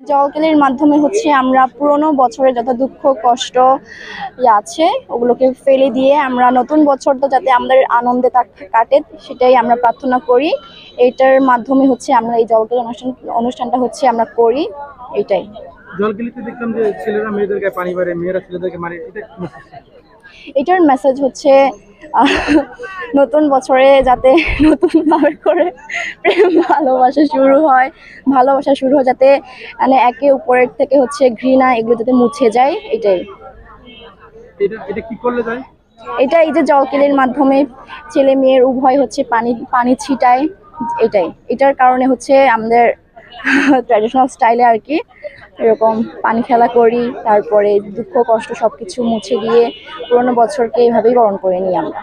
জলকেলির মাধ্যমে হচ্ছে আমরা পুরনো বছরে যত দুঃখ কষ্ট আছে ওগুলোকে ফেলে দিয়ে আমরা নতুন বছরটা যাতে আমাদের আনন্দে কাটে সেটাই আমরা প্রার্থনা করি। এটার মাধ্যমে হচ্ছে আমরা এই জলকেলি অনুষ্ঠানটা হচ্ছে আমরা করি। এটাই জলকেলিতে দেখলাম যে ছেলেরা মেয়েদের গায়ে পানি মারে, মেয়েরা ছেলেদেরকে মারে, এটার মেসেজ হচ্ছে নতুন বছরে যাতে নতুন ভাবে করে প্রেম ভালোবাসা শুরু হয় যাতে মানে একে উপরের থেকে হচ্ছে ঘৃণা এগুলো যাতে মুছে যায়। এটাই এটা কি করলে যায়? এটা এই যে জলকেলির মাধ্যমে ছেলে মেয়ের উভয় হচ্ছে পানি ছিটায়। এটার কারণে হচ্ছে আমাদের ট্র্যাডিশনাল স্টাইলে আর কি এরকম পানি খেলা করি, তারপরে দুঃখ কষ্ট সবকিছু মুছে দিয়ে পুরোনো বছরকে এইভাবেই বরণ করে নিই আমরা।